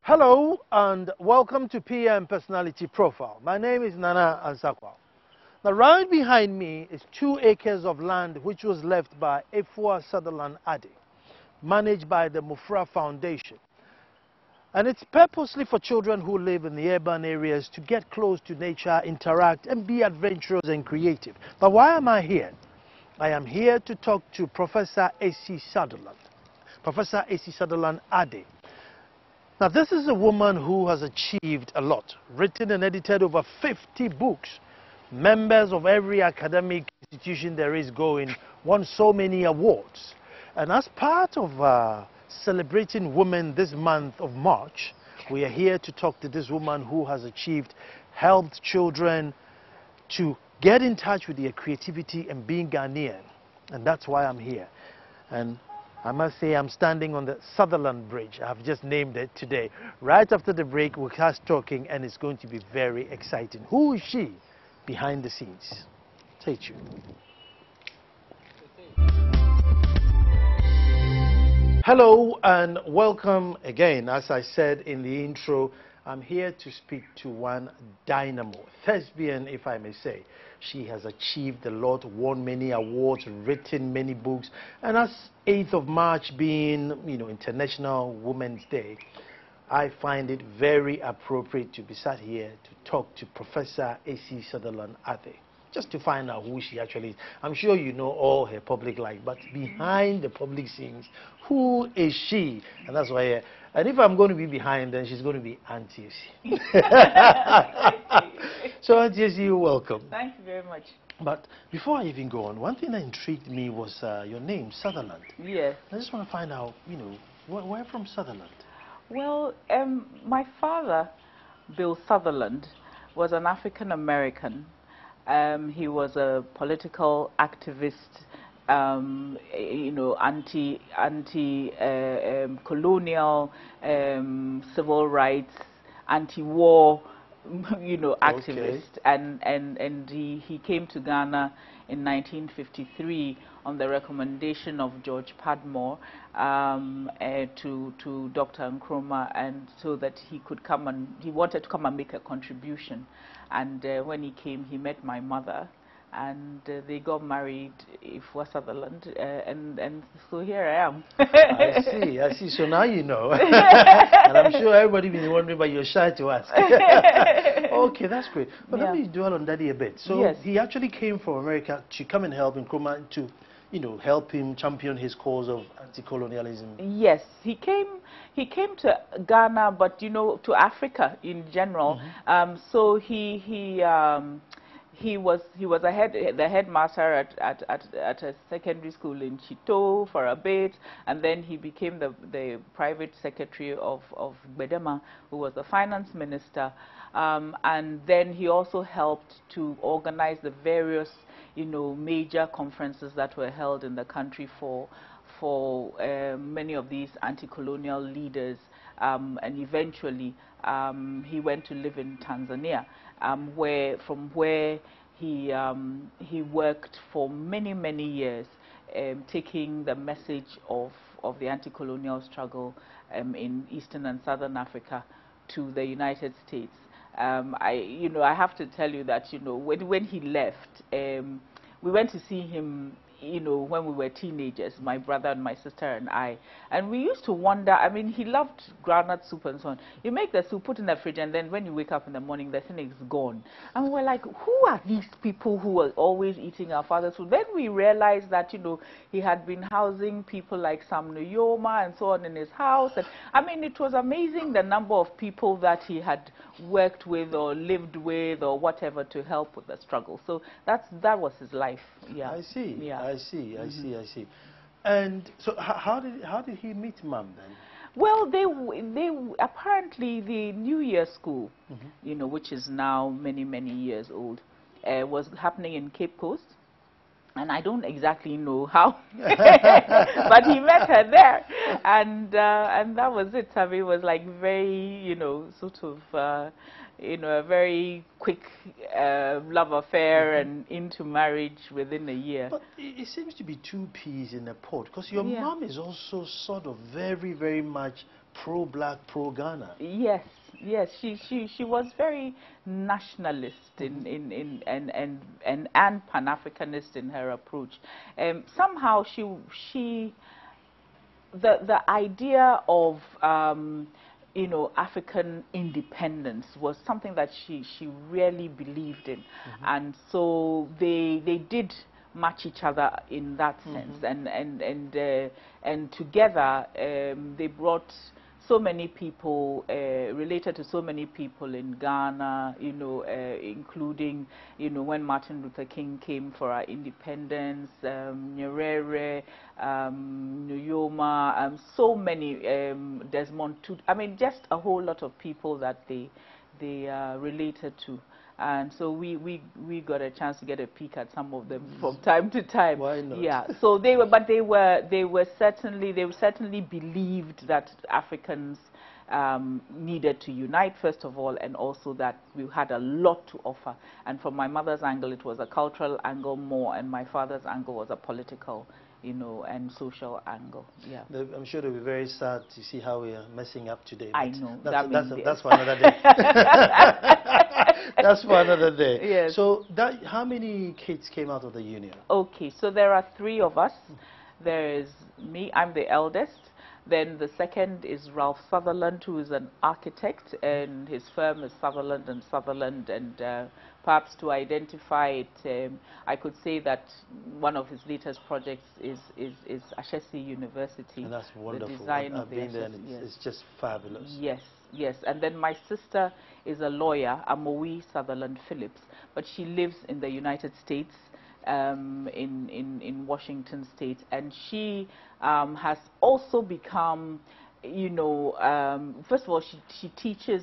Hello and welcome to PM Personality Profile. My name is Nana Ansakwa. Now right behind me is 2 acres of land which was left by Esi Sutherland Addy, managed by the Mufra Foundation. And it's purposely for children who live in the urban areas to get close to nature, interact and be adventurous and creative. But why am I here? I am here to talk to Professor Esi Sutherland. Professor Esi Sutherland Addy. Now, this is a woman who has achieved a lot, written and edited over 50 books. Members of every academic institution there is going, won so many awards. And as part of celebrating women this month of March, we are here to talk to this woman who has achieved, helped children to get in touch with their creativity and being Ghanaian. And that's why I'm here. And I must say I'm standing on the Sutherland Bridge. I've just named it today. Right after the break, we'll start talking and it's going to be very exciting. Who is she behind the scenes? Stay tuned. Hello and welcome again. As I said in the intro, I'm here to speak to one dynamo, thespian if I may say. She has achieved a lot, won many awards, written many books, and as 8th of March being, International Women's Day, I find it very appropriate to be sat here to talk to Professor Esi Sutherland Addy, just to find out who she actually is. I'm sure you know all her public life, but behind the public scenes, who is she? And that's why, and if I'm going to be behind, then she's going to be Auntie Esi. So Auntie Esi, you're welcome. Thank you very much. But before I even go on, one thing that intrigued me was your name, Sutherland. Yes. I just want to find out, where from Sutherland? Well, my father, Bill Sutherland, was an African American. He was a political activist, anti-colonial, civil rights, anti-war, activist. Okay. And he came to Ghana in 1953 on the recommendation of George Padmore to Dr. Nkrumah, and so that he could come and he wanted to come and make a contribution. And when he came, he met my mother, and they got married, Esi Sutherland, and so here I am. I see. So now you know. And I'm sure everybody been wondering, but you're shy to ask. Okay, that's great. But let me dwell on Daddy a bit. So yes, he actually came from America to come and help Nkrumah to, help him champion his cause of anti-colonialism. Yes, he came to Ghana, but to Africa in general. Mm-hmm. So he was the headmaster at a secondary school in Chito for a bit, and then he became the private secretary of Bedema, who was the finance minister, and then he also helped to organize the various major conferences that were held in the country for many of these anti-colonial leaders, and eventually he went to live in Tanzania, from where he worked for many years, taking the message of the anti-colonial struggle in Eastern and Southern Africa to the United States. I have to tell you that when he left, we went to see him when we were teenagers, my brother and my sister and I. And we used to wonder, he loved groundnut soup and so on. You make the soup, put in the fridge, and then when you wake up in the morning, the thing is gone. And we were like, who are these people who are always eating our father's food? Then we realized that, he had been housing people like Sam Nujoma and so on in his house. And it was amazing the number of people that he had worked with or lived with or whatever to help with the struggle. So that was his life. Yeah. I see. Yeah. I see. And so how did he meet Mom then? Well, they apparently the New Year school, which is now many years old, was happening in Cape Coast. And I don't exactly know how, but he met her there, and that was it. It was like very, sort of a very quick love affair and into marriage within a year. But it seems to be two peas in a pod, because your Yeah. mom is also sort of very, very much pro-black, pro-Ghana. Yes, yes, she was very nationalist and Pan-Africanist in her approach. Somehow the idea of African independence was something that she really believed in, and so they did match each other in that sense, and together they brought so many people, related to so many people in Ghana, including, when Martin Luther King came for our independence, Nyerere, Nuyoma, so many, Desmond Tutu, I mean, just a whole lot of people that they related to. And so we got a chance to get a peek at some of them from time to time. Why not? Yeah. So they certainly believed that Africans needed to unite, first of all, and also that we had a lot to offer. And from my mother's angle, it was a cultural angle more, and my father's angle was a political, and social angle. Yeah. I'm sure they'll be very sad to see how we are messing up today. I know. That's for another day. That's for another day. Yes. So how many kids came out of the union? Okay, so there are 3 of us. There is me, I'm the eldest. Then the second is Ralph Sutherland, who is an architect, and his firm is Sutherland and Sutherland. And perhaps to identify it, I could say that one of his latest projects is Ashesi University. And that's wonderful. The design I've of the been there, and yes. it's just fabulous. Yes, yes. And then my sister is a lawyer, Amowi Sutherland Phillips, but she lives in the United States. In Washington State, and she has also become, first of all, she teaches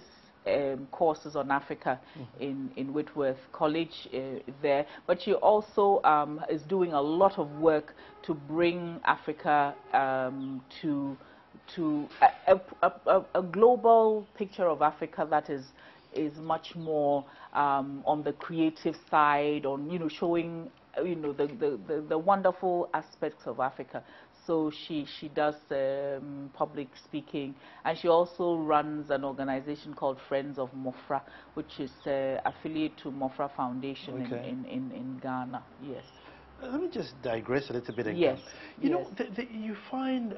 courses on Africa in Whitworth College there, but she also is doing a lot of work to bring Africa to a global picture of Africa that is much more on the creative side, on showing the wonderful aspects of Africa. So she does public speaking, and she also runs an organization called Friends of Mofra, which is affiliate to Mofra Foundation in Ghana. Yes. Let me just digress a little bit again. Yes. You know, you find,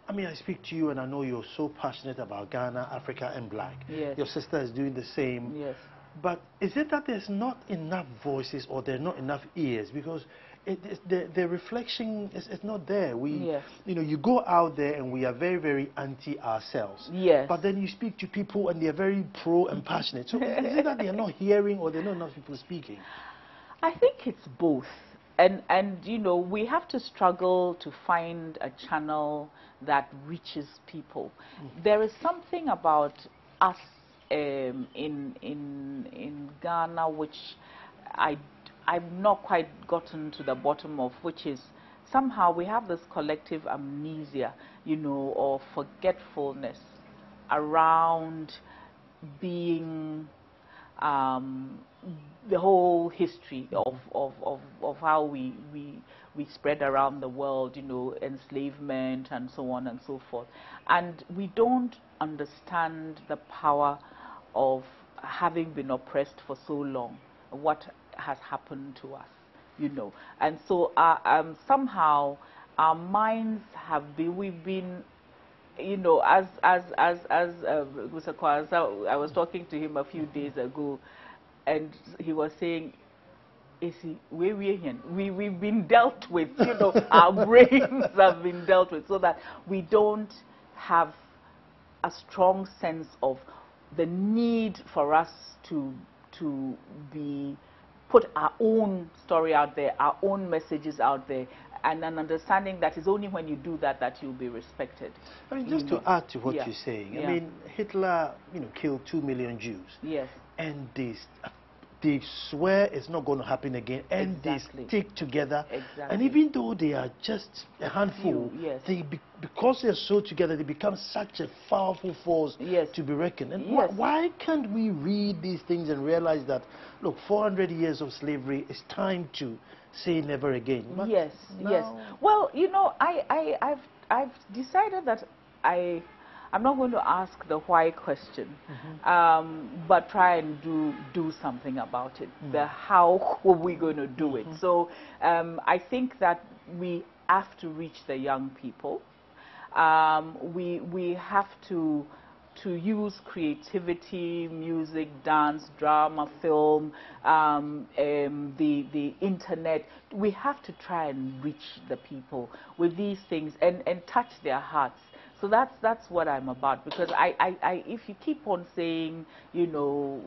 I mean, I speak to you and I know you're so passionate about Ghana, Africa, and black. Yes. Your sister is doing the same. Yes. But is it that there's not enough voices or there are not enough ears? Because the reflection is not there. Yes. You go out there and we are very, very anti ourselves. Yes. But then you speak to people and they're very pro and passionate. So is it that they're not hearing or there are not enough people speaking? I think it's both. And we have to struggle to find a channel that reaches people. There is something about us in Ghana which I've not quite gotten to the bottom of, which is somehow we have this collective amnesia, or forgetfulness around being the whole history of how we spread around the world, enslavement and so on and so forth. And we don't understand the power of having been oppressed for so long, what has happened to us, And so somehow our minds have been, we've been, as Mr. Kwanzaa, I was talking to him a few days ago, and he was saying, Esi, we've been dealt with, our brains have been dealt with, so that we don't have a strong sense of the need for us to put our own story out there, our own messages out there, and an understanding that it's only when you do that that you'll be respected. I mean, just to add to what Yeah. you're saying, Yeah. I mean, Hitler, killed 2 million Jews. Yes. And this they swear it's not going to happen again, and Exactly. they stick together. Exactly. And even though they are just a handful, yes. because they're so together, they become such a powerful force Yes. to be reckoned. And Yes. why can't we read these things and realize that, look, 400 years of slavery, it's time to say never again? But yes, yes. Well, you know, I've decided that I'm not going to ask the why question, but try and do something about it. The how are we going to do it? So I think that we have to reach the young people. We have to use creativity, music, dance, drama, film, the internet. We have to try and reach the people with these things and touch their hearts. So that's what I'm about, because if you keep on saying, you know,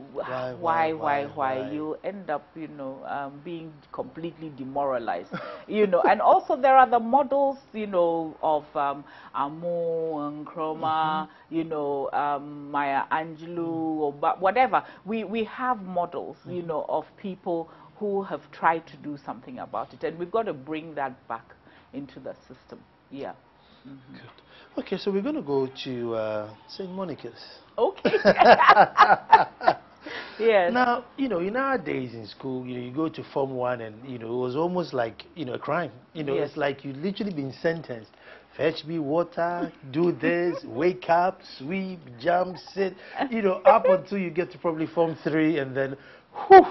why, you'll end up, you know, being completely demoralized, you know. And also there are the models, you know, of Amo and Chroma, you know, Maya Angelou, or whatever. We have models, you know, of people who have tried to do something about it, and we've got to bring that back into the system. Yeah. Good. Okay, so we're going to go to St. Monica's. Okay. Yes. Now, you know, in our days in school, you know, you go to Form 1 and, you know, it was almost like, you know, a crime. You know, it's like you've literally been sentenced. Fetch me water, do this, wake up, sweep, jump, sit, you know, up until you get to probably Form 3, and then, whew,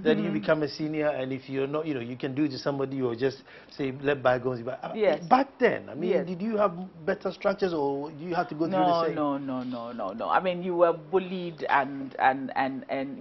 then you become a senior, and if you're not, you know, you can do it to somebody or just say, let bygones. Back then, I mean, did you have better structures, or do you have to go through the same? No. I mean, you were bullied and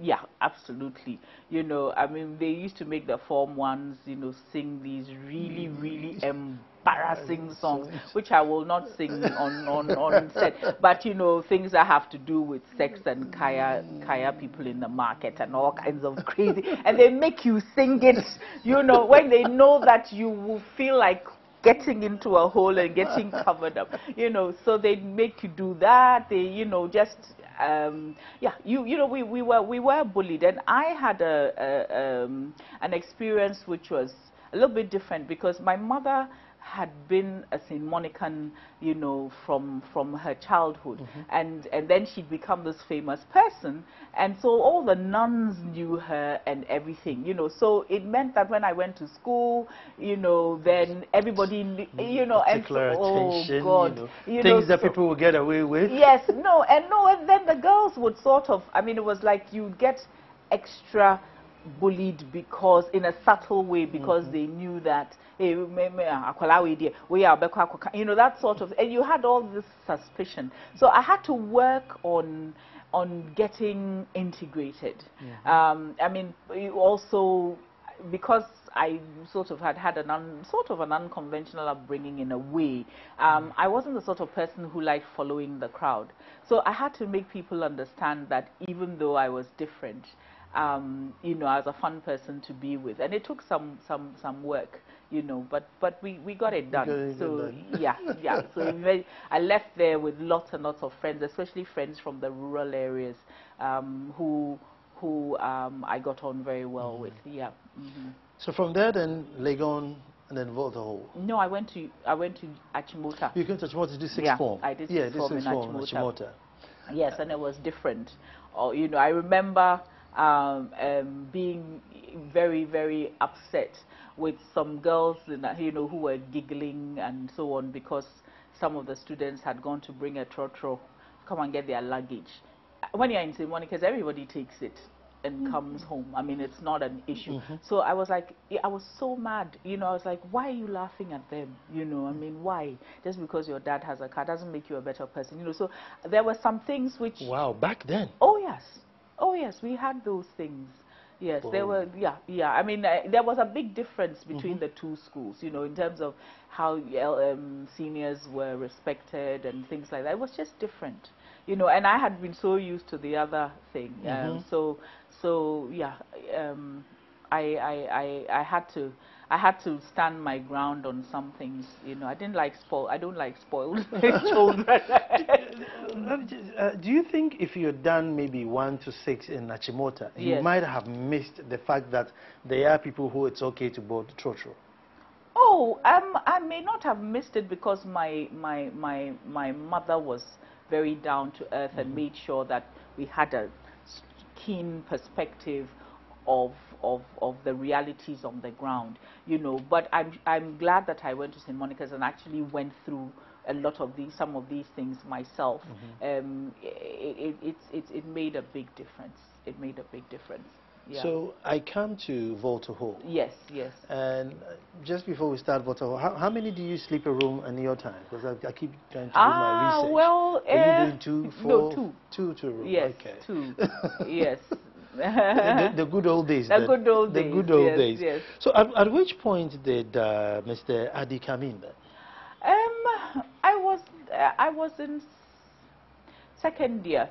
yeah, absolutely. You know, I mean, they used to make the Form 1s, you know, sing these really, really embarrassing songs, which I will not sing on set. But, you know, things that have to do with sex and kaya people in the market and all kinds of crazy. And they make you sing it, you know, when they know that you will feel like getting into a hole and getting covered up, you know. So they make you do that. They, you know, just yeah, you know, we were bullied, and I had an experience which was a little bit different, because my mother had been a St. Monican, you know, from her childhood, and then she'd become this famous person, and so all the nuns knew her and everything, you know. So it meant that when I went to school, you know, then everybody knew, you know, and so, attention, oh God, you know, things that people would get away with. Yes, and then the girls would sort of, I mean, it was like you'd get extra bullied, because in a subtle way, because they knew that, hey, you know, that sort of, and you had all this suspicion. So I had to work on getting integrated. I mean, also because I sort of had an unconventional upbringing in a way. I wasn't the sort of person who liked following the crowd. So I had to make people understand that even though I was different, you know, I was a fun person to be with, and it took some work, you know, but we got it done. So yeah. So I left there with lots and lots of friends, especially friends from the rural areas, who I got on very well with. Yeah. So from there, then Legon, and then Volta Hall. No, I went to Achimota. You came to Achimota to do sixth form. I did sixth form in Achimota. Yes, and it was different. You know, I remember being very, very upset with some girls, you know, who were giggling and so on, because some of the students had gone to bring a trotro, come and get their luggage. When you're in St. Monica's, everybody takes it and comes home. I mean, it's not an issue. So I was like, I was so mad. You know, I was like, why are you laughing at them? You know, I mean, why? Just because your dad has a car doesn't make you a better person. You know, so there were some things which... Wow, back then? Oh, yes. Oh, yes, we had those things. Yes, there were, yeah. I mean, there was a big difference between the two schools, you know, in terms of how seniors were respected and things like that. It was just different, you know, and I had been so used to the other thing. So yeah, I I had to stand my ground on some things. You know, I don't like spoiled children. Do you think if you had done maybe 1 to 6 in Nachimota, you Yes. might have missed the fact that there are people who it's okay to board trotro? Oh, I may not have missed it because my mother was very down to earth and made sure that we had a keen perspective of the realities on the ground, you know. But I'm glad that I went to St. Monica's and actually went through a lot of some of these things myself. It made a big difference. It made a big difference. Yeah. So I come to Volta Hall. Yes, yes. And just before we start Volta Hall, how many do you sleep a room in your time? Because I keep trying to do my research. Well, are you doing 2, 4? No, 2. 2 to a room. Yes, okay. 2. Yes. the good old days. The good old days. The good old yes, days. Yes. So at which point did Mr. Addy come in then? I was in second year,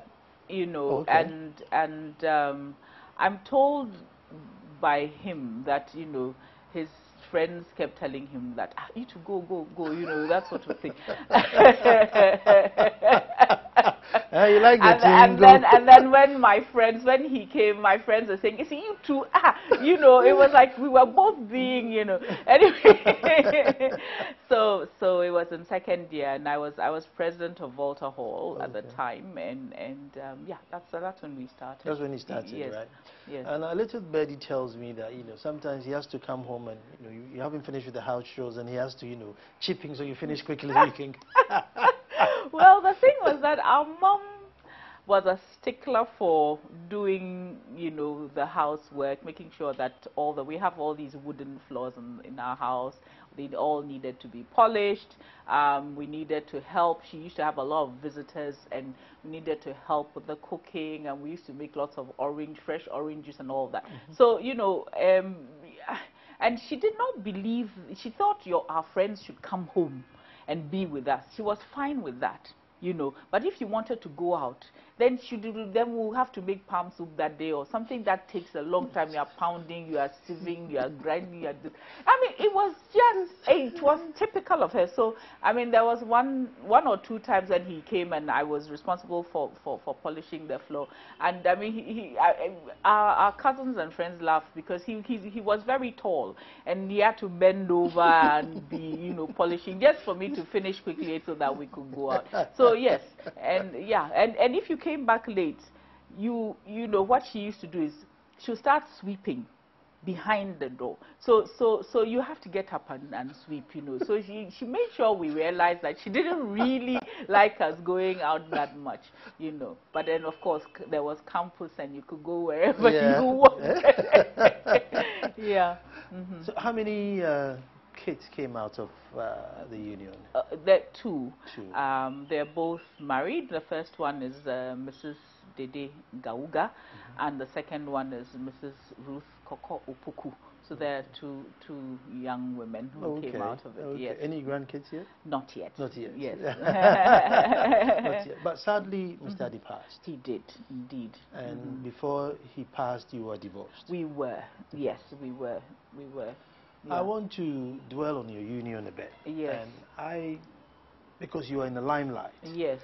you know, okay. and I'm told by him that, you know, his friends kept telling him that, you to go, you know, that sort of thing. You like the and then when he came, my friends were saying, "You see, you too, you know." It was like we were both being, you know. Anyway, so it was in second year, and I was president of Volta Hall at the time, and yeah, that's when we started. That's when he started, yes. right? Yes. And a little birdie tells me that, you know, sometimes he has to come home and, you know, you haven't finished with the house chores, and he has to, you know, chip in so you finish quickly so you can. Well, the thing was that our mom was a stickler for doing, you know, the housework, making sure that we have all these wooden floors in our house. They all needed to be polished. We needed to help. She used to have a lot of visitors, and we needed to help with the cooking. And we used to make lots of fresh orange juice and all that. So, you know, and she did not believe. She thought our friends should come home and be with us. She was fine with that, you know. But if you wanted to go out, then we'll have to make palm soup that day or something that takes a long time. You are pounding, you are sieving, you are grinding. I mean, it was typical of her. So, I mean, there was one or two times when he came and I was responsible for polishing the floor. And I mean, our cousins and friends laughed because he was very tall and he had to bend over and be, you know, polishing just for me to finish quickly so that we could go out. So yes, and yeah, and if you came back late, you know what she used to do is she'll start sweeping behind the door. So you have to get up and sweep, you know. So she made sure we realized that she didn't really like us going out that much, you know. But then of course there was campus and you could go wherever you wanted. Yeah. So how many kids came out of the union? There are 2. 2. They're both married. The first one is Mrs. Dede Gauga, and the second one is Mrs. Ruth Koko Upuku. So there are two young women who came out of it. Okay. Yes. Any grandkids yet? Not yet. Not yet. Yes. Not yet. But sadly, Mr. Addy passed. He did, indeed. And before he passed, you were divorced. We were. Yes, we were. Yeah. I want to dwell on your union a bit. Yes. And because you are in the limelight. Yes.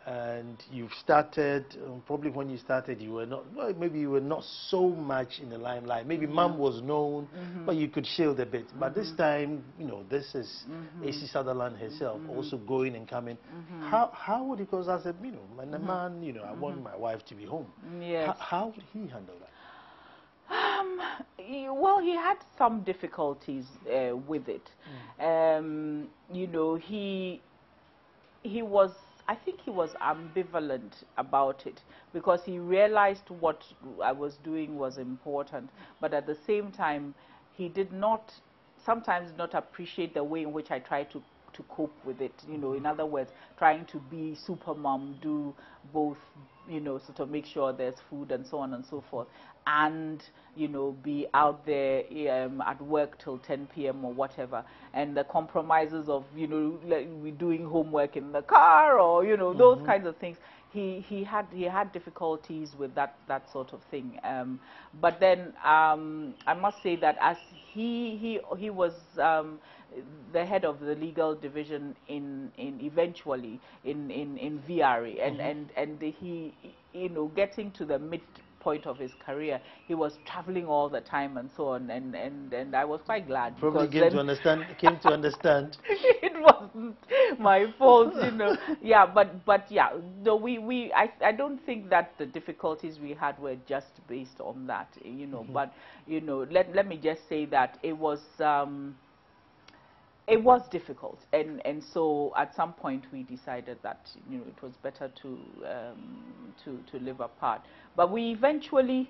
And you've started, probably when you started, you were not, well, maybe you were not so much in the limelight. Maybe Mum was known, but you could shield a bit. But this time, you know, this is Esi Sutherland herself also going and coming. How would he, because I said, you know, and the man, you know, I want my wife to be home. Yes. How would he handle that? Well, he had some difficulties with it. You know, he was, I think he was ambivalent about it because he realized what I was doing was important, but at the same time, he did not, sometimes not appreciate the way in which I tried to to cope with it. You know, in other words, trying to be super mom, do both, you know, sort of make sure there's food and so on and so forth, and, you know, be out there at work till 10 p.m. or whatever, and the compromises of, you know, like we doing homework in the car, or, you know, those kinds of things. He had difficulties with that sort of thing. But then I must say that as he was the head of the legal division eventually in VRA, and he, you know, getting to the midpoint of his career, he was traveling all the time and so on, and I was quite glad. Probably came to understand. It wasn't my fault, you know. Yeah, but yeah, no, I don't think that the difficulties we had were just based on that, you know. But, you know, let me just say that it was difficult, and so at some point we decided that, you know, it was better to live apart. But we eventually,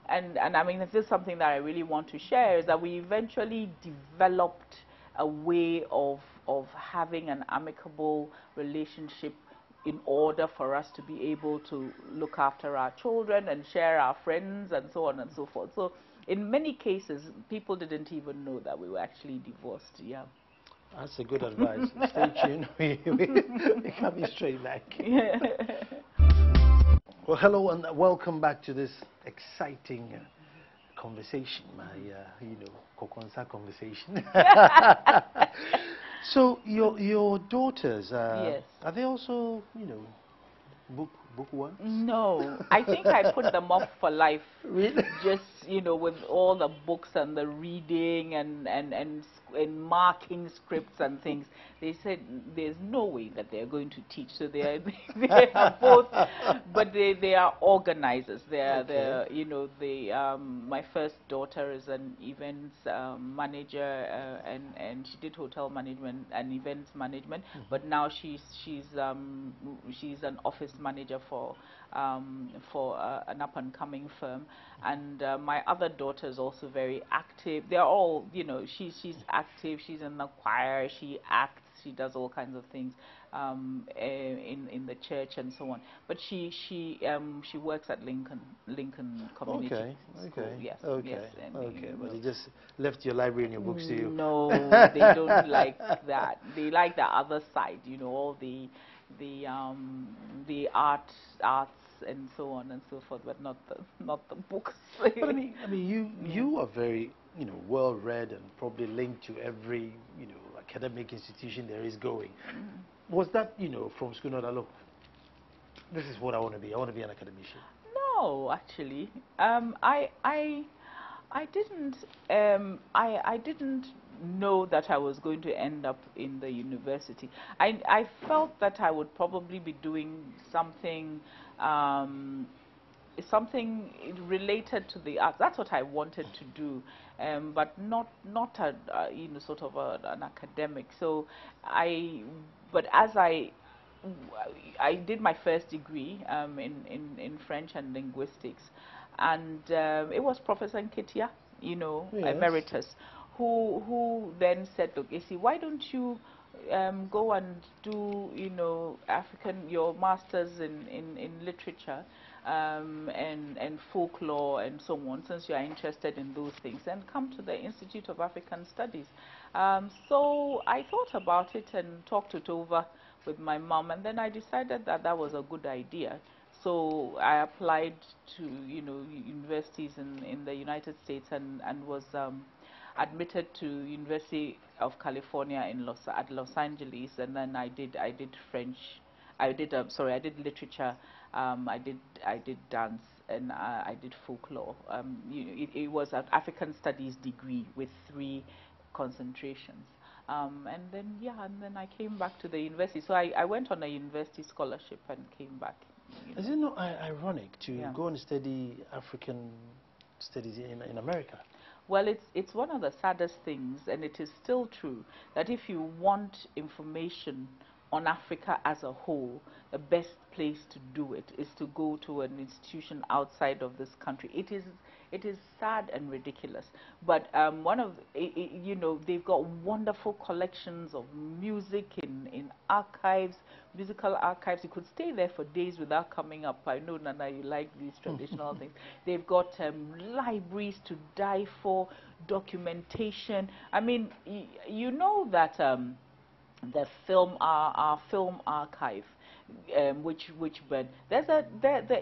and I mean, this is something that I really want to share, is that we eventually developed a way of having an amicable relationship in order for us to be able to look after our children and share our friends and so on and so forth. So in many cases, people didn't even know that we were actually divorced. Yeah. That's a good advice. Stay tuned. We coming straight back. Yeah. Well, hello and welcome back to this exciting conversation, my, you know, Kokonsa conversation. So your daughters, Yes. are they also, you know, bookworms? No, I think I put them off for life. Really? Just, you know, with all the books and the reading and marking scripts and things, they said there's no way that they're going to teach. So they are both, but they are organizers. They're you know, my first daughter is an events manager, and she did hotel management and events management, but now she's an office manager for an up-and-coming firm. And my other daughter is also very active. They're all, you know, she's active. She's in the choir. She acts. She does all kinds of things in the church and so on. But she works at Lincoln Community School. Yes. Okay. Yes. And, Okay. But they just left your library and your books to you. No, they don't like that. They like the other side. You know, all the arts and so on and so forth, but not the books. But I mean, you are very, you know, well read and probably linked to every, you know, academic institution there is going. Was that, you know, from school, that look, this is what I want to be. I want to be an academician? No, actually, I didn't know that I was going to end up in the university. I felt that I would probably be doing something something related to the arts. That's what I wanted to do, but not a, you know, sort of an academic. So but as I did my first degree in French and linguistics, and it was Professor Nketia, you know, yes, emeritus, who then said, look, Esi, why don't you go and do, you know, your master's in literature and folklore and so on, since you are interested in those things, and come to the Institute of African Studies. So I thought about it and talked it over with my mom, and then I decided that that was a good idea. So I applied to, you know, universities in the United States, and was admitted to University of California at Los Angeles, and then I did French. I did literature. I did dance, and I did folklore. It was an African Studies degree with 3 concentrations. And then I came back to the university. So I went on a university scholarship and came back. Is it not ironic to go and study African studies in America? Well, it's one of the saddest things, and it is still true, that if you want information on Africa as a whole, the best place to do it is to go to an institution outside of this country. It is sad and ridiculous, but you know, they've got wonderful collections of music in archives, musical archives. You could stay there for days without coming up. I know, Nana, you like these traditional things. They've got libraries to die for, documentation. I mean, you know that the film, our film archive, which but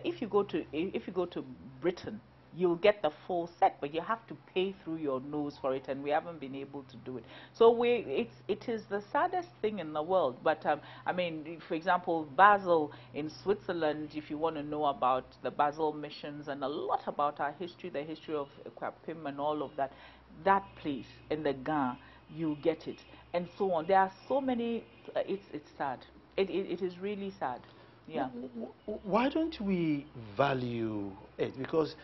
if you go to Britain, you'll get the full set, but you have to pay through your nose for it, and we haven't been able to do it. So it is the saddest thing in the world. But I mean, for example, Basel in Switzerland, if you want to know about the Basel missions and a lot about our history, the history of Kwapim and all of that, that place in the Ghana, you get it, and so on. There are so many. It's sad. It is really sad. Yeah. Why don't we value it? Because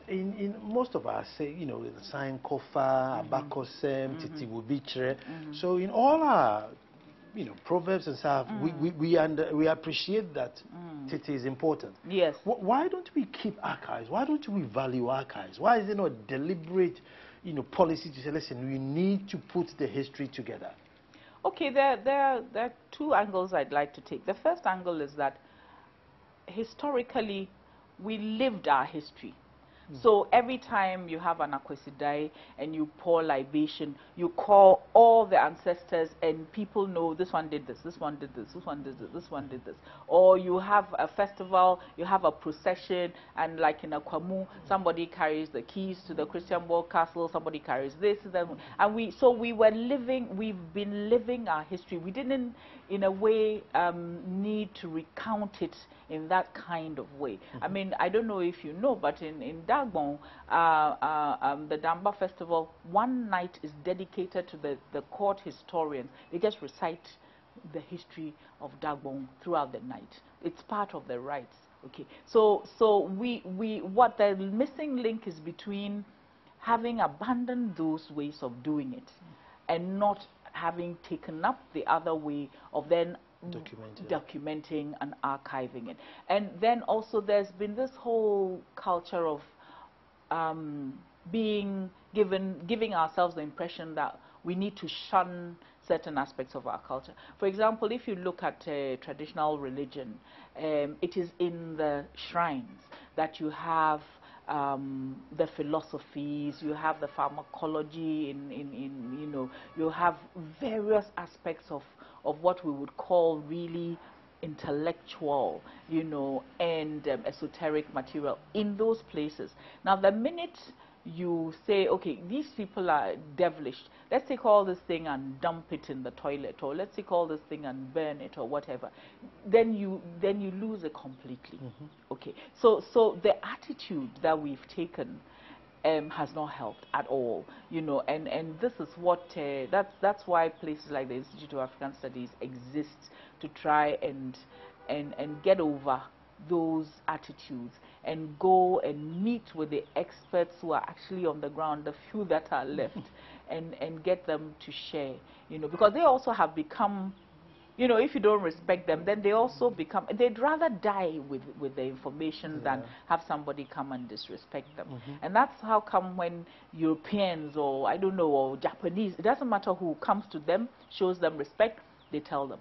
in most of us say, you know, sign kofa, abakosem, titi wubichre. So in all our, you know, proverbs and stuff, we appreciate that titi is important. Yes. Why don't we keep archives? Why don't we value archives? Why is it not a deliberate, you know, policy to say, listen, we need to put the history together? Okay, there are two angles I'd like to take. The first angle is that historically we lived our history. So every time you have an Akwesidai and you pour libation, you call all the ancestors, and people know this one did this, this one did this, this one did this, this one did this. Or you have a festival, you have a procession, and like in Akwamu, somebody carries the keys to the Christian Wall Castle, somebody carries this, and we've been living our history. We didn't, in a way, need to recount it in that kind of way. I mean, I don't know if you know, but in Dagbon, the Damba Festival, one night is dedicated to the court historians. They just recite the history of Dagbon throughout the night. It's part of the rites. Okay, so what the missing link is between having abandoned those ways of doing it and not having taken up the other way of then documenting and archiving it. And then also there's been this whole culture of giving ourselves the impression that we need to shun certain aspects of our culture. For example, if you look at traditional religion, it is in the shrines that you have the philosophies, you have the pharmacology, you know, you have various aspects of what we would call really intellectual, you know, and esoteric material in those places. Now, the minute you say, okay, these people are devilish, let's take all this thing and dump it in the toilet, or let's take all this thing and burn it, or whatever, then you lose it completely. Okay, so the attitude that we've taken has not helped at all, you know, and this is what that's why places like the Institute of African Studies exist, to try and get over those attitudes and go and meet with the experts who are actually on the ground, the few that are left, and get them to share, you know, because they also have become, you know, if you don't respect them, then they also become, they'd rather die with the information than have somebody come and disrespect them. And that's how come when Europeans, or I don't know, or Japanese, it doesn't matter who comes to them, shows them respect, they tell them.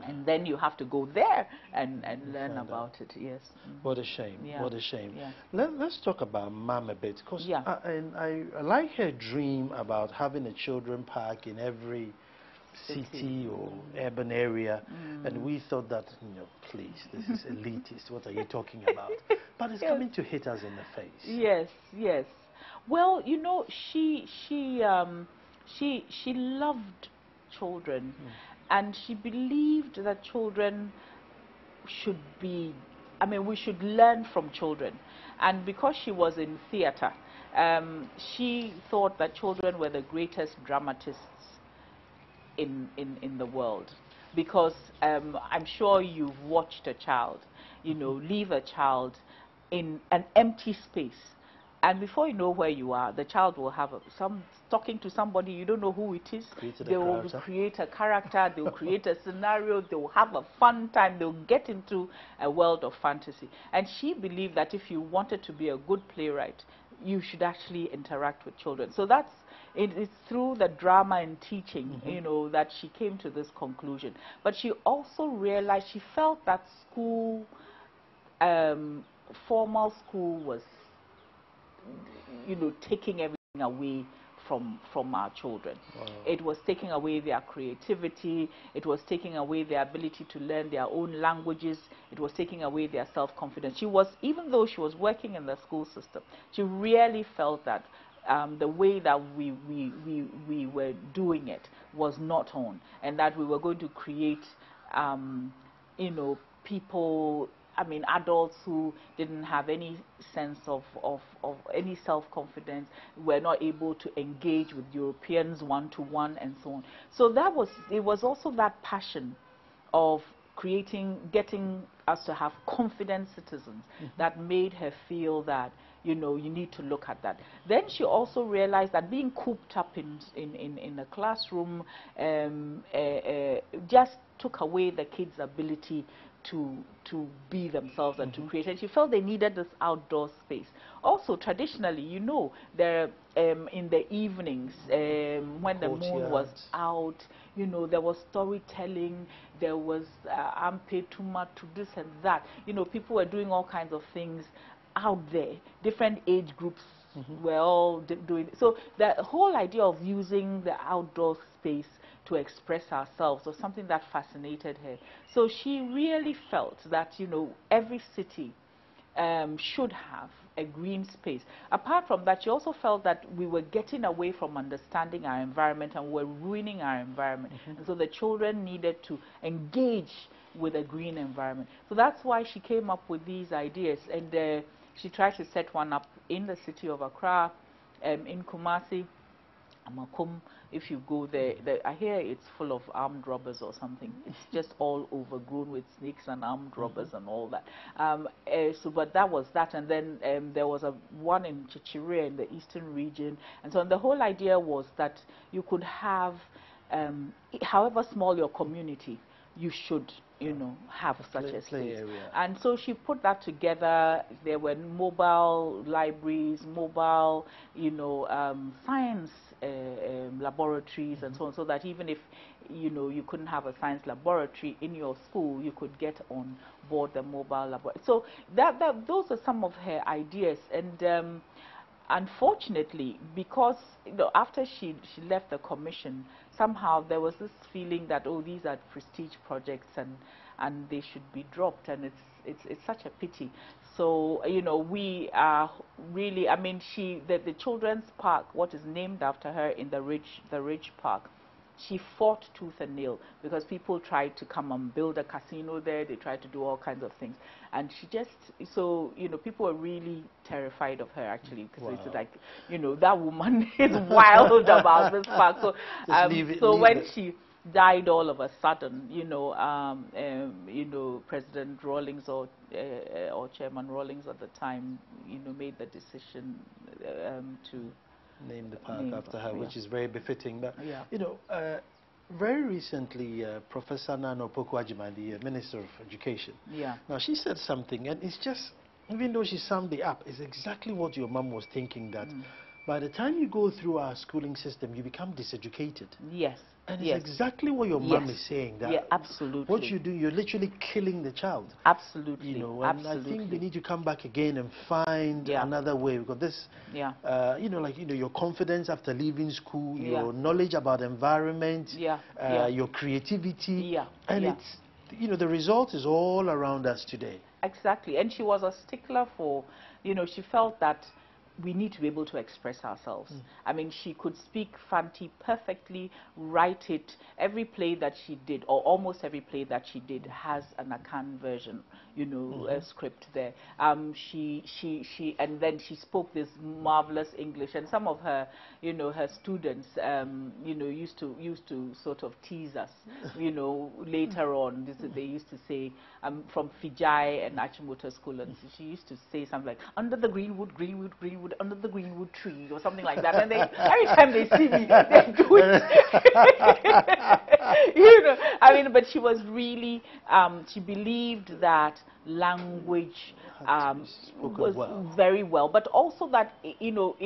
And then you have to go there and learn about it. Yes. What a shame. What a shame. Yeah. Let's talk about Mom a bit, because I like her dream about having a children park in every city or urban area, and we thought that, you know, please, this is elitist, what are you talking about? But it's coming to hit us in the face. Yes, yes. Well, you know, she loved children, and she believed that children should be, I mean, we should learn from children. And because she was in theater, she thought that children were the greatest dramatists in the world. Because I'm sure you've watched a child, you know, leave a child in an empty space And before you know where you are, the child will have talking to somebody, you don't know who it is. They will create a character, they will create a scenario, they will have a fun time, they will get into a world of fantasy. And she believed that if you wanted to be a good playwright, you should actually interact with children. So it's through the drama and teaching, you know, that she came to this conclusion. But she also realized, she felt that school, formal school was, you know, taking everything away from our children. Wow. It was taking away their creativity, it was taking away their ability to learn their own languages, it was taking away their self-confidence. She was, even though she was working in the school system, she really felt that the way that we were doing it was not on, and that we were going to create, you know, people, I mean, adults who didn't have any sense of any self-confidence, were not able to engage with Europeans one-to-one and so on. So it was also that passion of getting us to have confident citizens that made her feel that, you know, you need to look at that. Then she also realized that being cooped up in a classroom just took away the kids' ability to be themselves and to create. And she felt they needed this outdoor space. Also, traditionally, you know, there in the evenings, when the moon was out, you know, there was storytelling, there was ampetuma to this and that. You know, people were doing all kinds of things out there. Different age groups were all doing. So the whole idea of using the outdoor space to express ourselves was something that fascinated her. So she really felt that, you know, every city should have a green space. Apart from that, she also felt that we were getting away from understanding our environment and we were ruining our environment. And so the children needed to engage with a green environment. So that's why she came up with these ideas. And she tried to set one up in the city of Accra, in Kumasi, Amakum. If you go there, I hear it's full of armed robbers or something. It's just all overgrown with snakes and armed robbers and all that. But that was that. And then there was one in Chichiri in the eastern region. And so the whole idea was that you could have, however small your community, you should, you know, have such a space. And so she put that together. There were mobile libraries, mobile, you know, science laboratories and so on, so that even if, you know, you couldn't have a science laboratory in your school, you could get on board the mobile laboratory. So those are some of her ideas. And unfortunately, because, you know, after she left the commission, somehow there was this feeling that, oh, these are prestige projects and they should be dropped, and it's such a pity. So, you know, we are really, I mean, the children's park, what is named after her in the Ridge Park, she fought tooth and nail because people tried to come and build a casino there. They tried to do all kinds of things. And she just, so, you know, people were really terrified of her, actually, because it's like, you know, that woman is wild about this park. So, when she died all of a sudden, you know, President Rawlings or Chairman Rawlings at the time, you know, made the decision to name the park after her, which is very befitting. But you know, very recently, Professor Nana Opoku-Agyeman, the Minister of Education, now she said something, and it's just, even though she summed it up, it's exactly what your mum was thinking, that by the time you go through our schooling system, you become diseducated. Yes. And it's exactly what your mum is saying. That absolutely. What you do, you're literally killing the child. Absolutely. You know, and I think we need to come back again and find another way, because this, you know, like, you know, your confidence after leaving school, your knowledge about environment, your creativity, and it's, you know, the result is all around us today. Exactly. And she was a stickler for, you know, she felt that we need to be able to express ourselves. I mean, she could speak Fanti perfectly, write it. Every play that she did, or almost every play that she did, has an Akan version, you know, a script there. And then she spoke this marvelous English. And some of her, you know, her students, you know, used to sort of tease us, you know, later on. They used to say, I'm from Fijai and Achimota School, and she used to say something like, under the greenwood, greenwood, greenwood. greenwood, under the greenwood tree or something like that. And they, every time they see me, they do it. You know, I mean, but she was really, she believed that language was very well, but also that, you know,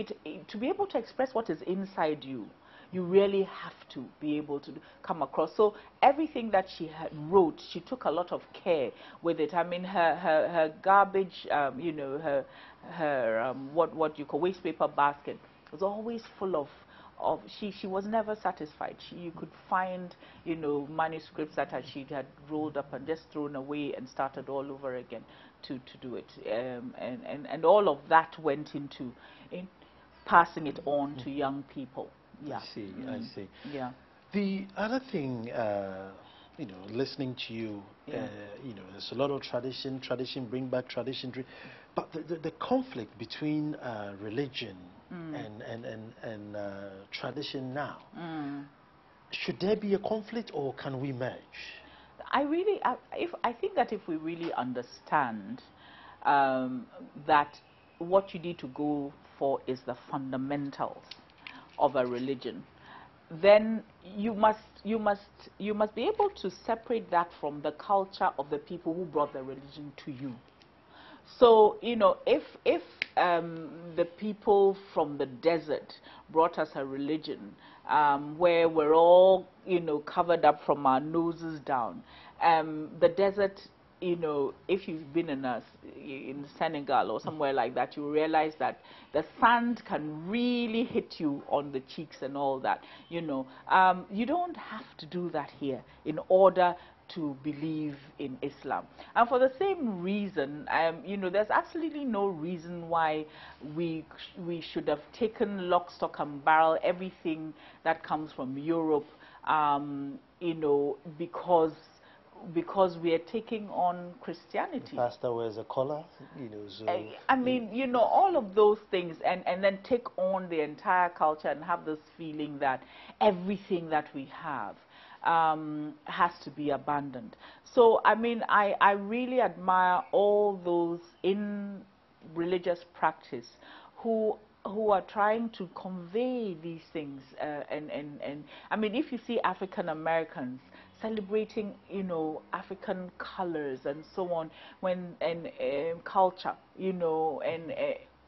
to be able to express what is inside you, you really have to be able to come across. So everything that she had wrote, she took a lot of care with it. I mean, her garbage, you know, her what you call waste paper basket was always full of she was never satisfied. You could find, you know, manuscripts that she had rolled up and just thrown away and started all over again to do it. And all of that went into passing it on to young people. Yeah. I see, I see. Yeah. The other thing, you know, listening to you, you know, there's a lot of tradition, bring back tradition, but the conflict between religion and tradition now, should there be a conflict or can we merge? I think that if we really understand that what you need to go for is the fundamentals of a religion, then you must be able to separate that from the culture of the people who brought the religion to you. So, you know, if the people from the desert brought us a religion where we're all, you know, covered up from our noses down, the desert, you know, if you've been in Senegal or somewhere like that, you realize that the sand can really hit you on the cheeks and all that. You know, you don't have to do that here in order to believe in Islam. And for the same reason, you know, there's absolutely no reason why we should have taken lock, stock and barrel everything that comes from Europe, you know, because we are taking on Christianity. The pastor wears a collar, you know. So I mean, you know, all of those things, and then take on the entire culture and have this feeling that everything that we have has to be abandoned. So, I mean, I really admire all those in religious practice who are trying to convey these things. And I mean, if you see African Americans celebrating, you know, African colors and so on, and culture, you know, and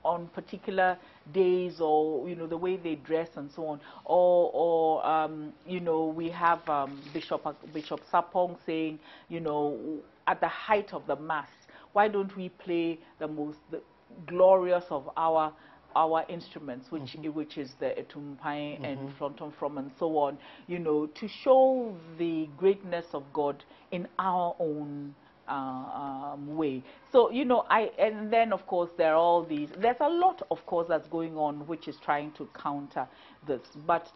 on particular days, or, you know, the way they dress and so on, or you know, we have Bishop Sapong saying, you know, at the height of the mass, why don't we play the most glorious of our instruments, which is the etumpai and fronton and so on, you know, to show the greatness of God in our own way. So, you know, and then of course there are all these, there's a lot of course that's going on which is trying to counter this, but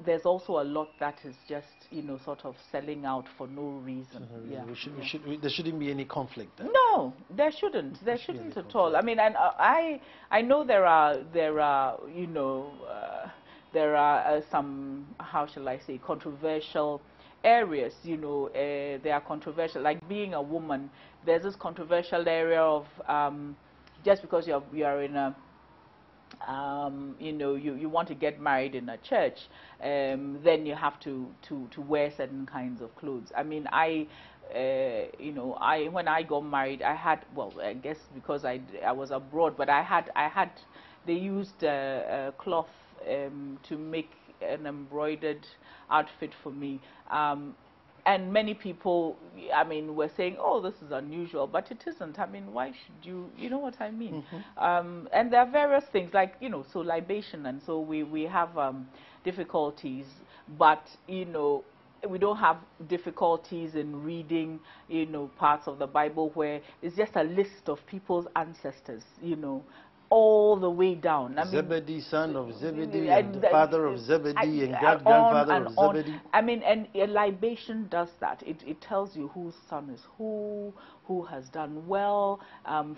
there's also a lot that is just, you know, sort of selling out for no reason. Yeah. There shouldn't be any conflict then. No, there shouldn't. There shouldn't at all. I mean, and I know there are you know, there are some, how shall I say, controversial areas. You know, they are controversial. Like being a woman, there's this controversial area of just because you are in a you know, you want to get married in a church, then you have to wear certain kinds of clothes. I mean, you know, when I got married, I had, well, I guess because I was abroad, but they used a cloth to make an embroidered outfit for me. And many people, I mean, were saying, oh, this is unusual, but it isn't. I mean, why should you know what I mean? And there are various things, like, you know, so libation, and so we have difficulties, but, you know, we don't have difficulties in reading, you know, parts of the Bible where it's just a list of people's ancestors, you know, all the way down. I mean, Zebedee, son of Zebedee, and father of Zebedee, and great-grandfather of Zebedee. I mean, and a libation does that. It tells you whose son is who has done well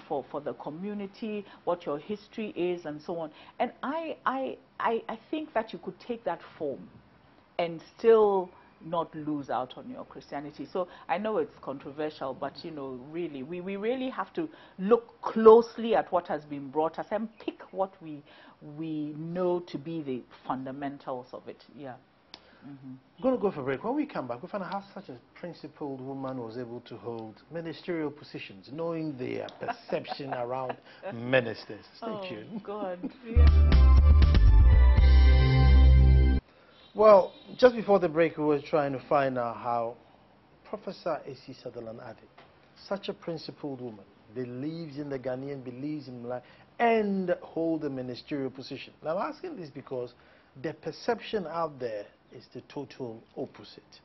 for the community, what your history is, and so on. And I think that you could take that form and still not lose out on your Christianity. So I know it's controversial, but you know, really, we really have to look closely at what has been brought us and pick what we know to be the fundamentals of it. Yeah. I'm going to go for a break. When we come back, we find out how such a principled woman was able to hold ministerial positions, knowing their perception around ministers. Stay tuned. God. Well, just before the break, we were trying to find out how Professor Esi Sutherland Addy, such a principled woman, believes in the Ghanaian, believes in life, and hold a ministerial position. Now, I'm asking this because the perception out there is the total opposite.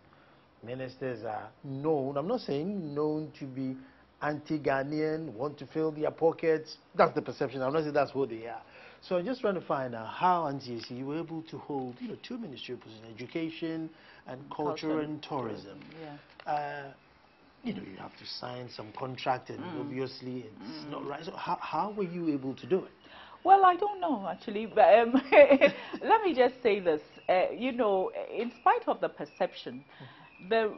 Ministers are known, I'm not saying known to be anti-Ghanaian, want to fill their pockets. That's the perception. I'm not saying that's who they are. So I'm just trying to find out how, Auntie Esi, you were able to hold, you know, two ministerial positions, education and culture and tourism. Yeah. You know, you have to sign some contract, and obviously it's not right. So how were you able to do it? Well, I don't know, actually, but let me just say this. You know, in spite of the perception, the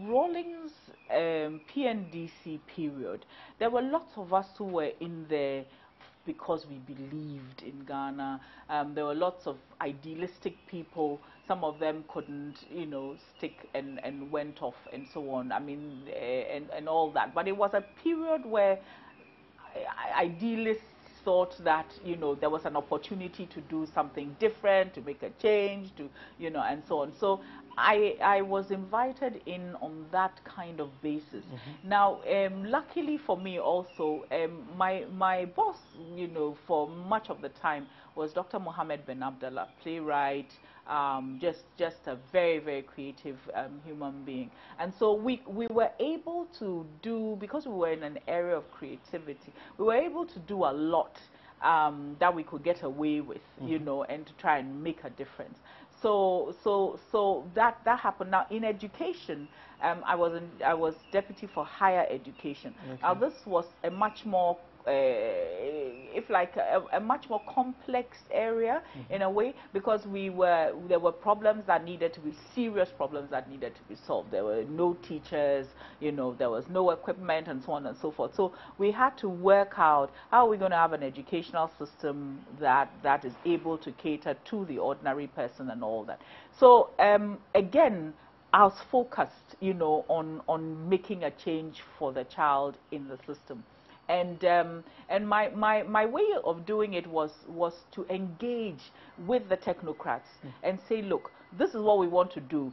Rawlings PNDC period, there were lots of us who were in there because we believed in Ghana. There were lots of idealistic people. Some of them couldn't, you know, stick and went off and so on. I mean, and all that. But it was a period where idealists thought that, you know, there was an opportunity to do something different, to make a change, to, you know, and so on. So I was invited in on that kind of basis. Now, luckily for me also, my boss, you know, for much of the time was Dr. Mohammed Ben Abdallah, playwright, just a very, very creative human being. And so we were able to do, because we were in an area of creativity, we were able to do a lot that we could get away with, you know, and to try and make a difference. So that happened. Now in education, I was deputy for higher education. Now this was a much more a much more complex area in a way, because there were problems that needed to be, serious problems that needed to be solved. There were no teachers, you know, there was no equipment and so on and so forth. So we had to work out how are we going to have an educational system that is able to cater to the ordinary person and all that. So again, I was focused, you know, on making a change for the child in the system. And my way of doing it was to engage with the technocrats and say, look, this is what we want to do.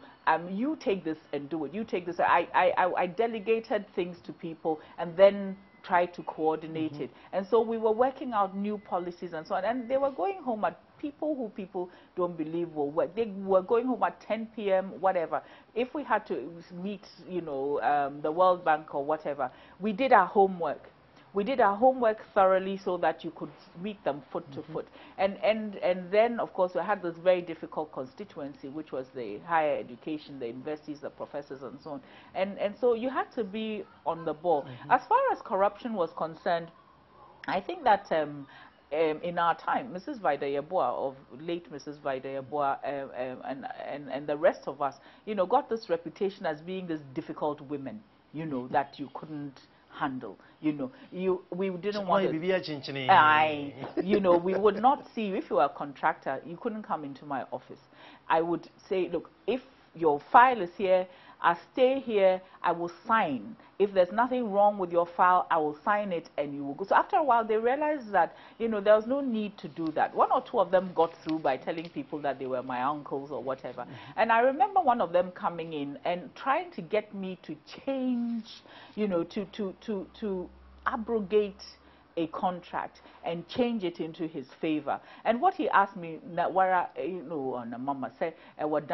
You take this and do it. You take this. I delegated things to people and then tried to coordinate it. And so we were working out new policies and so on. And they were going home at people don't believe will work. They were going home at 10 p.m., whatever. If we had to meet, you know, the World Bank or whatever, we did our homework. We did our homework thoroughly so that you could meet them foot to foot. And then, of course, we had this very difficult constituency, which was the higher education, the universities, the professors, and so on. And so you had to be on the ball. As far as corruption was concerned, I think that in our time, Mrs. Vida Yeboah, late Mrs. Vida Yeboah, and the rest of us, you know, got this reputation as being this difficult women, you know, that you couldn't handle. You know, we didn't want to, you know, we would not see you. If you were a contractor, you couldn't come into my office. I would say, look, if your file is here, I stay here, I will sign. If there's nothing wrong with your file, I will sign it and you will go. So after a while, they realized that, you know, there was no need to do that. One or two of them got through by telling people that they were my uncles or whatever. And I remember one of them coming in and trying to get me to change, you know, to abrogate a contract and change it into his favor. And what he asked me, you know, Mama said, I mean,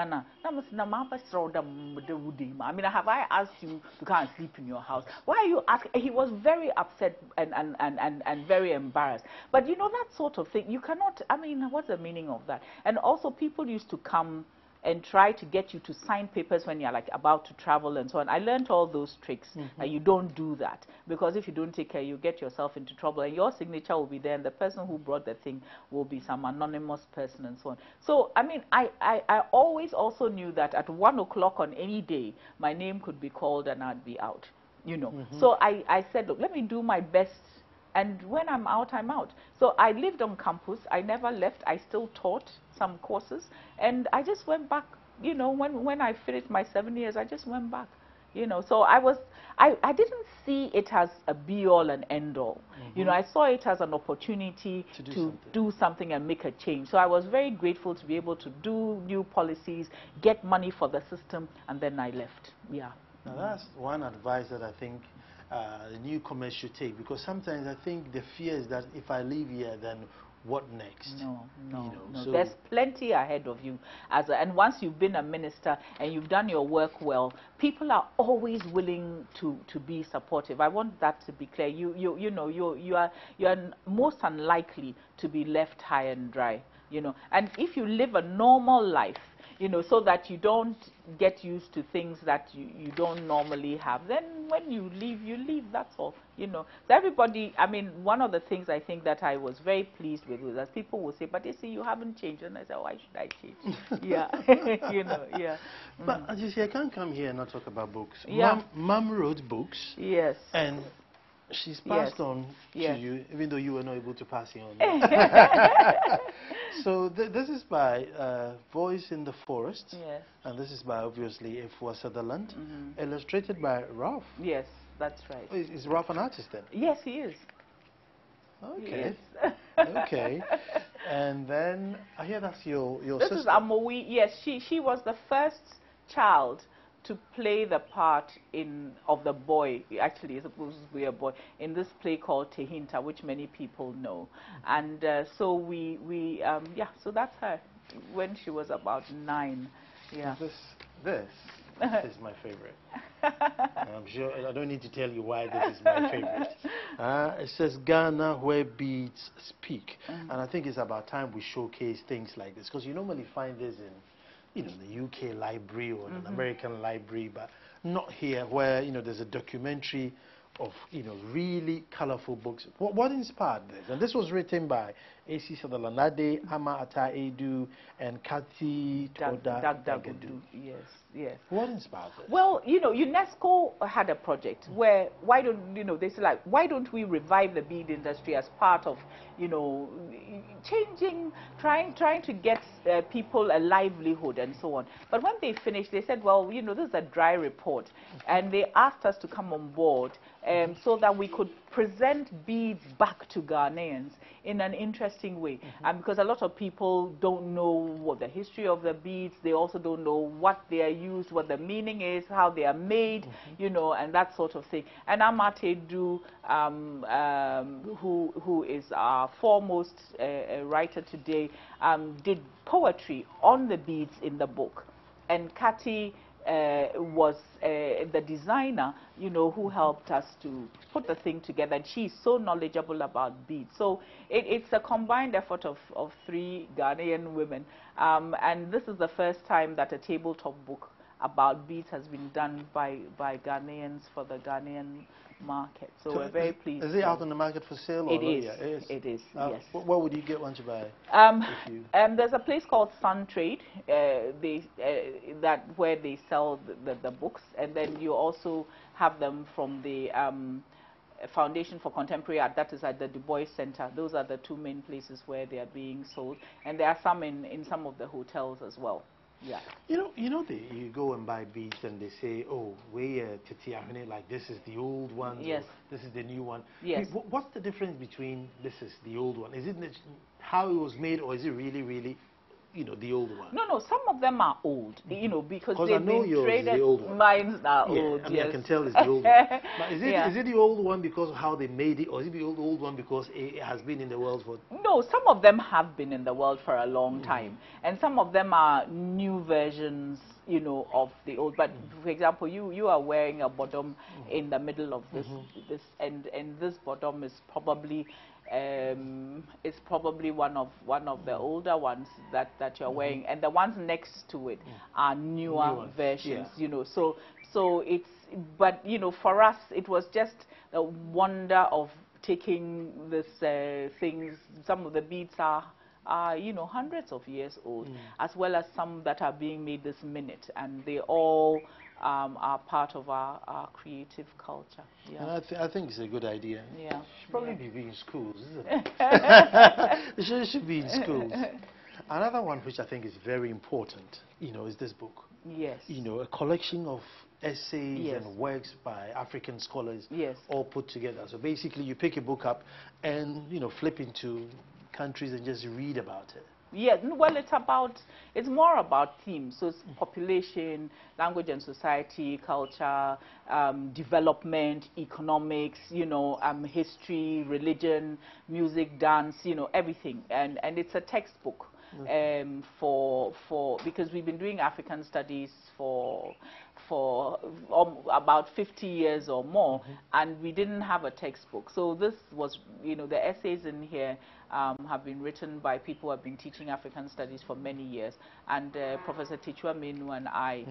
have I asked you to come and sleep in your house? Why are you asking? He was very upset and very embarrassed. But you know, that sort of thing, you cannot, I mean, what's the meaning of that? And also people used to come and try to get you to sign papers when you're like about to travel and so on. I learned all those tricks. You don't do that, because if you don't take care, you get yourself into trouble, and your signature will be there, and the person who brought the thing will be some anonymous person and so on. So I mean, I always also knew that at 1 o'clock on any day, my name could be called and I'd be out, you know. So I said, look, let me do my best, and when I'm out, I'm out. So I lived on campus. I never left. I still taught some courses, and I just went back, you know, when I finished my 7 years, I just went back, you know. So I didn't see it as a be-all and end-all. You know, I saw it as an opportunity to do something and make a change. So I was very grateful to be able to do new policies, get money for the system, and then I left. Yeah. Now that's one advice that I think the newcomers should take, because sometimes I think the fear is that if I leave here, then what next? No, no, you know, no. so There's plenty ahead of you. And once you've been a minister and you've done your work well, people are always willing to be supportive. I want that to be clear. You know, you are most unlikely to be left high and dry. You know, and if you live a normal life, you know, so that you don't get used to things that you don't normally have, then when you leave, that's all, you know. So everybody, I mean, one of the things I think that I was very pleased with was that people will say, but you see, you haven't changed. And I said, why should I change? Yeah, you know, yeah. But as you see, I can't come here and not talk about books. Yeah. Mom wrote books. Yes. And she's passed on to you, even though you were not able to pass it on. So this is by Voice in the Forest. Yes. And this is by, obviously, Esi Sutherland. Illustrated by Ralph. Yes, that's right. Oh, is Ralph an artist then? Yes, he is. Okay. Yes. Okay. And then, I hear that's your sister. This is Amowi. Yes, she was the first child to play the part of the boy. Actually, it's supposed to be a boy in this play called Tehinta, which many people know. And so yeah, so that's her when she was about 9. Yeah. This is my favorite. I'm sure I don't need to tell you why this is my favorite. It says Ghana where beads speak, and I think it's about time we showcase things like this, because you normally find this in, you know, the UK library or an American library, but not here, where, you know, there's a documentary of, you know, really colorful books. What inspired this? And this was written by Esi Sutherland Addy, Atani, and Kathy Dagadu. Yes, yes. What inspired this? Well, you know, UNESCO had a project where, why don't, you know, they said, like, why don't we revive the bead industry as part of, you know, trying to get people a livelihood and so on. But when they finished, they said, well, you know, this is a dry report. And they asked us to come on board so that we could present beads back to Ghanaians in an interesting way. Because a lot of people don't know what the history of the beads, they also don't know what they are used, what the meaning is, how they are made, you know, and that sort of thing. And Amatedu, who is our foremost writer today, did poetry on the beads in the book. And Kati was the designer, you know, who helped us to put the thing together. And she's so knowledgeable about beads. So it's a combined effort of 3 Ghanaian women. And this is the first time that a tabletop book about beads has been done by Ghanaians for the Ghanaian market. So we're very pleased. Is it out on the market for sale? It is. It is. Yes. Where would you get one to buy? There's a place called Sun Trade. Where they sell the books, and then you also have them from the Foundation for Contemporary Art. That is at the Du Bois Center. Those are the 2 main places where they are being sold, and there are some in some of the hotels as well. Yeah. You know, you go and buy beads and they say, oh, like this is the old one. Yes. This is the new one. Yes. What's the difference between this is the old one? Is it how it was made, or is it really, you know, the old one? No, some of them are old, you know, because they've been traded. The old one. Mine are old. I mean, I can tell it's the old one. But is it the old one because of how they made it, or is it the old one because it has been in the world for? No, some of them have been in the world for a long time, and some of them are new versions, you know, of the old. But for example, you are wearing a bottom in the middle of this and this bottom is probably one of the older ones that you're wearing, and the ones next to it are newer versions, you know. So it's, but you know, for us it was just the wonder of taking this things. Some of the beads are you know, hundreds of years old, as well as some that are being made this minute, and they all are part of our creative culture. Yeah. And I think it's a good idea. Yeah. It should probably be in schools, isn't it? It should be in schools. Another one which I think is very important, you know, is this book. Yes. You know, a collection of essays and works by African scholars all put together. So basically you pick a book up and, you know, flip into countries and just read about it. Yeah, well, it's more about themes. So it's population, language and society, culture, development, economics, you know, history, religion, music, dance, you know, everything. And it's a textbook because we've been doing African studies for about 50 years or more, and we didn't have a textbook. So this was, you know, the essays in here have been written by people who have been teaching African studies for many years, and Professor Emmanuel and I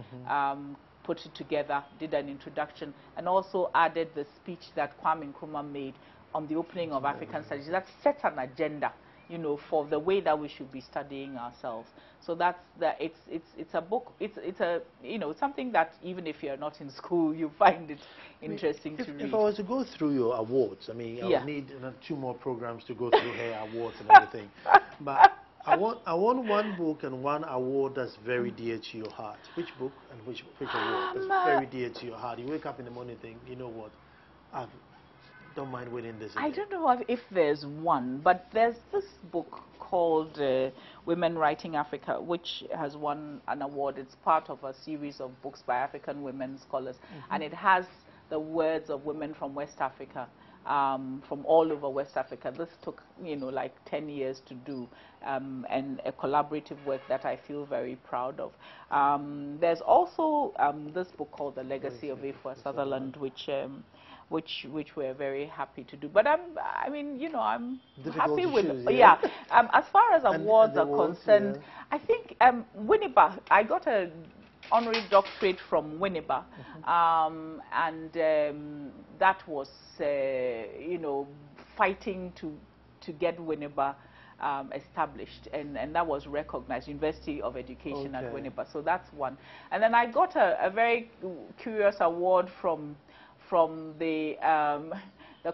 put it together, did an introduction, and also added the speech that Kwame Nkrumah made on the opening of African studies that set an agenda, you know, for the way that we should be studying ourselves. So that's it's a book. It's a, you know, something that even if you're not in school, you find it interesting to read. If I was to go through your awards, I mean, I would need 2 more programs to go through her awards and everything. But I want one book and one award that's very dear to your heart. Which book and which award that's very dear to your heart? You wake up in the morning and think, you know what, I don't mind winning this again. I don't know if there's one, but there's this book called Women Writing Africa, which has won an award. It's part of a series of books by African women scholars, and it has the words of women from West Africa, from all over West Africa. This took, you know, like 10 years to do, and a collaborative work that I feel very proud of. There's also this book called The Legacy of Esi Sutherland, which we're very happy to do. But I mean, you know, I'm happy with as far as awards are concerned, I think Winneba, I got a honorary doctorate from Winneba, and that was you know, fighting to get Winneba established, and that was recognized, University of Education at Winneba. So that's one. And then I got a very curious award from the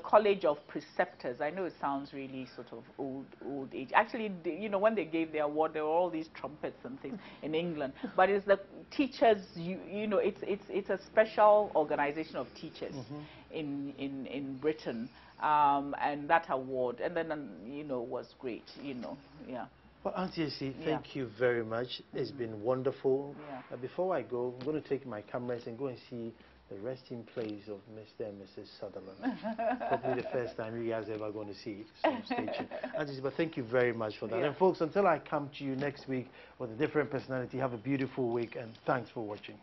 College of Preceptors. I know it sounds really sort of old age. Actually, you know, when they gave the award, there were all these trumpets and things in England. But it's the teachers. You know, it's a special organization of teachers in Britain, and that award, and then you know, was great. You know, yeah. Well, Auntie Esi, thank you very much. It's been wonderful. Before I go, I'm going to take my cameras and go and see the resting place of Mr. and Mrs. Sutherland. Probably the first time you guys are ever going to see it. So stay tuned. Auntie, but thank you very much for that. And folks, until I come to you next week with a different personality, have a beautiful week, and thanks for watching.